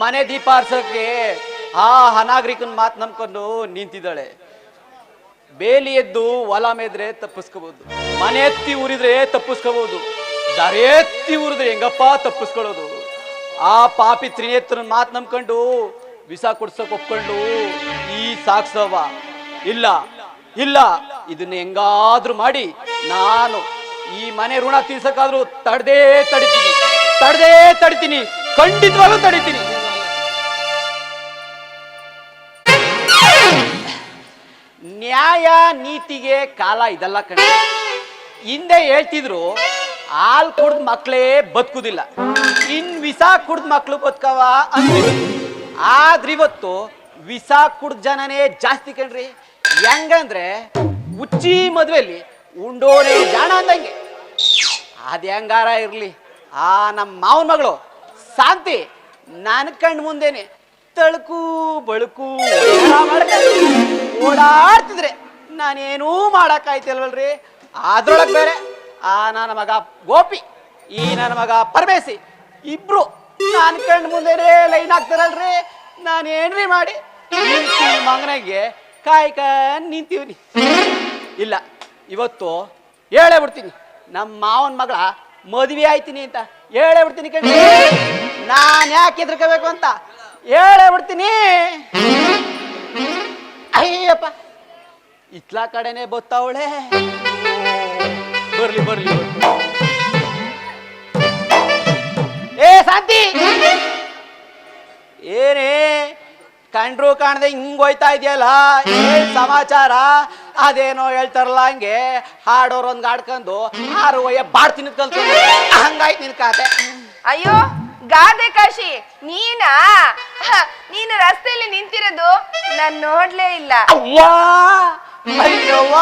ಮನೆ ದೀಪ ಆರ್ಸೋಕೆ ಆ ಅನಾಗರಿಕನ ಮಾತು ನಂಬ್ಕೊಂಡು ನಿಂತಿದ್ದಾಳೆ. ಬೇಲಿ ಎದ್ದು ಹೊಲ ಮೇದ್ರೆ ತಪ್ಪಿಸ್ಕೋಬಹುದು, ಮನೆ ಎತ್ತಿ ಉರಿದ್ರೆ ತಪ್ಪಿಸ್ಕೋಬಹುದು, ದಾರಿ ಎತ್ತಿ ಉರಿದ್ರೆ ಹೆಂಗಪ್ಪ ತಪ್ಪಿಸ್ಕೊಳ್ಳೋದು? ಆ ಪಾಪಿ ತ್ರಿನೇತ್ರನ ಮಾತು ನಂಬ್ಕೊಂಡು ವಿಷ ಕುಡ್ಸಕ್ ಒಪ್ಕೊಂಡು ಈ ಸಾಕ್ಸವ ಇಲ್ಲ ಇಲ್ಲ, ಇದನ್ನ ಹೆಂಗಾದ್ರೂ ಮಾಡಿ ನಾನು ಈ ಮನೆ ಋಣ ತೀರ್ಸಕ್ಕಾದ್ರೂ ತಡದೇ ತಡಿತೀನಿ, ಖಂಡಿತವಾಗ್ಲೂ ತಡಿತೀನಿ. ನ್ಯಾಯ ನೀತಿಗೆ ಕಾಲ ಇದಲ್ಲ ಕಣ. ಹಿಂದೆ ಹೇಳ್ತಿದ್ರು ಹಾಲ್ ಕುಡ್ದ ಮಕ್ಳೇ ಬದುಕುದಿಲ್ಲ, ಇನ್ ವಿಷ ಕುಡ್ದ ಮಕ್ಳು ಬದುಕವ ಅಂತಿದ್ರು. ಆದ್ರಿವತ್ತು ವಿಷ ಕುಡ್ದ ಜನನೇ ಜಾಸ್ತಿ ಕಣ್ರಿ. ಹೆಂಗಂದ್ರೆ ಹುಚ್ಚಿ ಮದ್ವೆಲಿ ಉಂಡೋನೆ ಜಾಣ ಅಂದಂಗೆ. ಅದ್ ಹೆಂಗಾರ ಇರ್ಲಿ, ಆ ನಮ್ಮ ಮಾವನ ಮಗಳು ಶಾಂತಿ ನನ್ನ ಕಣ್ಣು ಮುಂದೆನೆ ತಳುಕು ಬಳುಕು ಓಡಾಡ್ತಿದ್ರೆ ನಾನೇನೂ ಮಾಡಕ್ಕಾಯ್ತಿಲ್ವಲ್ರಿ. ಅದ್ರೊಳಗೆ ಬೇರೆ ಆ ನನ್ನ ಮಗ ಗೋಪಿ, ಈ ನನ್ನ ಮಗ ಪರಮೇಶಿ ಇಬ್ರು ನನ್ನ ಕಣ್ಣು ಮುಂದೆನೆ ಲೈನ್ ಹಾಕ್ತಾರಲ್ರಿ. ನಾನೇನ್ರಿ ಮಾಡಿ ಮಗನಿಗೆ ನಿಂತೀವ್ನಿ. ಇಲ್ಲ, ಇವತ್ತು ಹೇಳೇ ಬಿಡ್ತೀನಿ, ನಮ್ಮ ಮಾವನ ಮಗಳ ಮದುವೆ ಆಯ್ತೀನಿ ಅಂತ ಹೇಳೇ ಬಿಡ್ತೀನಿ ಕಣ್ರಿ. ನಾನು ಯಾಕೆ ಹೆದರ್ಕೋಬೇಕು ಅಂತ ಹೇಳೇ ಬಿಡ್ತೀನಿ. ಅಯ್ಯಪ್ಪ, ಇತ್ಲಾ ಕಡೆನೆ ಬತ್ತಾವಳೆ. ಬರ್ಲಿ ಬರ್ಲಿ. ಏ ಶಾಂತಿ, ಏನೇ ಕಂಡ್ರು ಕಾಣದೆ ಹಿಂಗ್ ಹೋಯ್ತಾ ಇದೆಯಲ್ಲ, ಏನ್ ಸಮಾಚಾರ? ಅದೇನೋ ಹೇಳ್ತಾರಲ್ಲ ಹಂಗೆ ಹಾಡೋರ್ ಒಂದ್ ಆಡ್ಕೊಂಡು ಆರು ಒಯ್ಯ ಬಾಡ್ತೀನಿ ಕಲ್ತ್ಕೊಂಡು ಹಂಗಾಯ್ತು ನಿನ್ ಕಾತೆ. ಅಯ್ಯೋ ಗಾದೆ ಕಾಶಿ, ನೀನು ರಸ್ತೆಯಲ್ಲಿ ನಿಂತಿರೋದು ನಾನ್ ನೋಡ್ಲೇ ಇಲ್ಲ. ಅವ್ವಾ ಅಯ್ಯವ್ವ,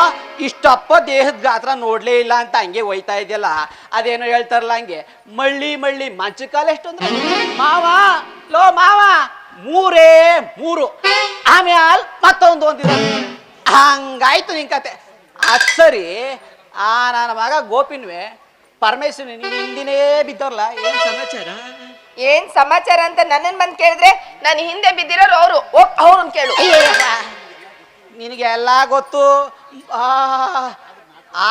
ಇಷ್ಟಪ್ಪ ದೇಹದ ಗಾತ್ರ ನೋಡ್ಲೇ ಇಲ್ಲ ಅಂತ ಹಂಗೆ ಹೋಯ್ತಾ ಇದೆಯಲ್ಲ. ಅದೇನೋ ಹೇಳ್ತಾರಲ್ಲ ಹಂಗೆ ಮಳ್ಳಿ ಮಳ್ಳಿ ಮಂಚ ಕಾಲ ಎಷ್ಟು ಅಂದ್ರೆ ಮಾವ ಲೋ ಮಾವ ಮೂರೇ ಮೂರು, ಆಮೇಲೆ ಮತ್ತೊಂದು ಅಂತಿದ. ಹಂಗಾಯ್ತು ನಿನ್ ಕತೆ. ಅದ್ ಸರಿ, ಆ ನನ್ನ ಮಗ ಗೋಪಿನ್ವೆ ಪರಮೇಶ್ವರಿ ಹಿಂದಿನೇ ಬಿದ್ದವ್ರಲ್ಲ, ಏನ್ ಸಮಾಚಾರ? ಏನ್ ಸಮಾಚಾರ ಅಂತ ನನ್ನನ್ ಬಂದ್ ಕೇಳಿದ್ರೆ ನಾನು ಹಿಂದೆ ಬಿದ್ದಿರೋರು ಅವರು. ಅವ್ರನ್ ಕೇಳು. ನಿನಗೆ ಎಲ್ಲ ಗೊತ್ತು,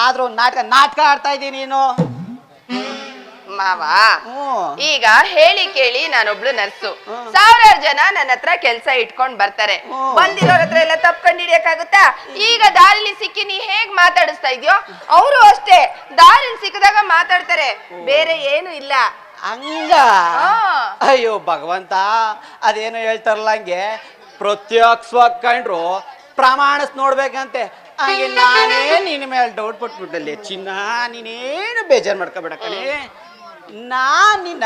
ಆದ್ರೂ ನಾಟಕ ಆಡ್ತಾ ಇದ್ದೀನಿ ನೀನು. ಮಾವ, ಈಗ ಹೇಳಿ ಕೇಳಿ ನಾನೊಬ್ಳು ನರ್ಸು. 1000 ಜನ ನನ್ನ ಹತ್ರ ಕೆಲ್ಸ ಇಟ್ಕೊಂಡ್ ಬರ್ತಾರೆ. ಬಂದಿರೋರ ಹತ್ರ ಎಲ್ಲ ತಪ್ಕೊಂಡ್ ಹಿಡಿಯಕ್ಕಾಗುತ್ತಾ? ಈಗ ದಾರಿಲಿ ಸಿಕ್ಕಿ ನೀ ಹೇಗ್ ಮಾತಾಡಿಸ್ತಾ ಇದ್ಯೋ, ಅವರು ಅಷ್ಟೇ ದಾರಿಲಿ ಸಿಕ್ಕಿದಾಗ ಮಾತಾಡ್ತಾರೆ, ಬೇರೆ ಏನು ಇಲ್ಲ. ಹಂಗ? ಅಯ್ಯೋ ಭಗವಂತ, ಅದೇನೋ ಹೇಳ್ತಾರಲ್ಲ ಹಂಗೆ ಪ್ರತ್ಯಕ್ಷವಾಗಿ ಕಂಡ್ರು ಪ್ರಮಾಣಿಸ್ ನೋಡ್ಬೇಕಂತೆ. ಹಂಗೆ ನಾನೇ ನಿನ್ನ ಮೇಲೆ ಡೌಟ್ ಪಟ್ಬಿಟ್ಟಲ್ಲಿ. ಚಿನ್ನ, ನೀನೇನು ಬೇಜಾರು ಮಾಡ್ಕೊಬೇಡ ಕಣೆ, ನಾನ್ ನಿನ್ನ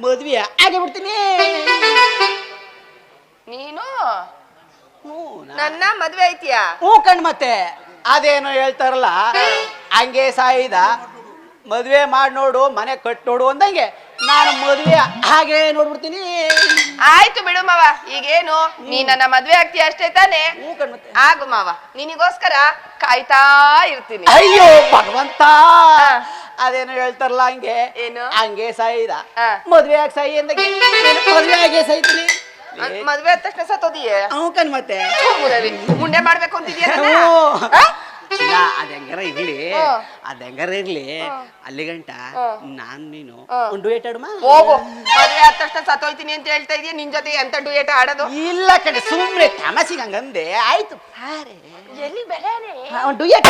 ಮದ್ವೆ ಆಗೇ ಬಿಡ್ತೀನಿ. ನೀನು ನನ್ನ ಮದ್ವೆ ಐತಿಯಾ? ಹ್ಞೂ ಕಣ್, ಮತ್ತೆ ಅದೇನೋ ಹೇಳ್ತಾರಲ್ಲ ಹಂಗೆ ಸಾಯಿದ ಮದ್ವೆ ಮಾಡಿ ನೋಡು ಮನೆ ಕಟ್ ನೋಡು ಅಂದಂಗೆ ನಾನು ಮದ್ವೆ ಹಾಗೆ ನೋಡ್ಬಿಡ್ತೀನಿ. ಆಯ್ತು ಬಿಡು ಮಾವ, ಈಗೇನು ನೀ ನನ್ನ ಮದ್ವೆ ಆಗ್ತೀಯ ಅಷ್ಟೇ ತಾನೆ? ಆಗು ಮಾವ, ನಿನಗೋಸ್ಕರ ಕಾಯ್ತಾ ಇರ್ತೀನಿ. ಅಯ್ಯೋ ಭಗವಂತ, ಅದೇನೋ ಹೇಳ್ತಾರಲ್ಲ ಹಂಗೆ ಏನು ಹಂಗೆ ಸಾಯಿದ ಮದ್ವೆ ಆಗಿ ಸಾಯಿ ಅಂದಂಗೆ ಮದ್ವೆ ಆಗೇ ಸಾಯ್ತೀನಿ. ಮದ್ವೆ ಆದ ತಕ್ಷಣ ಸತ್ತೋದಿಯೇ? ಹ್ಞೂ ಕಣ್, ಮತ್ತೆ ಮುಂಡೆ ಮಾಡ್ಬೇಕು ಅಂತಿದ್ಯಾ? ಅದೆಂಗಾರ ಇರ್ಲಿ, ಅಲ್ಲಿ ಗಂಟ ನಾನ್ ನೀನು ಒಂದು ಡೂಯೆಟ್ ಆಡುಮ. ಹೋಗು, ಮದ್ವೆ ಆದ ತಕ್ಷಣ ಸತ್ತೋಯ್ತೀನಿ ಅಂತ ಹೇಳ್ತಾ ಇದೀಯ, ನಿನ್ ಜೊತೆ ಎಂತ ಡೂಯೆಟ್ ಆಡೋದು? ಇಲ್ಲ ಕಣೆ, ಸುಮ್ನೆ ತಮಾಷೆಗೆ ಹಂಗಂದೆ. ಆಯ್ತು, ಎಲ್ಲಿ ಬೆಳೆನೆ ಡೂಯೆಟ್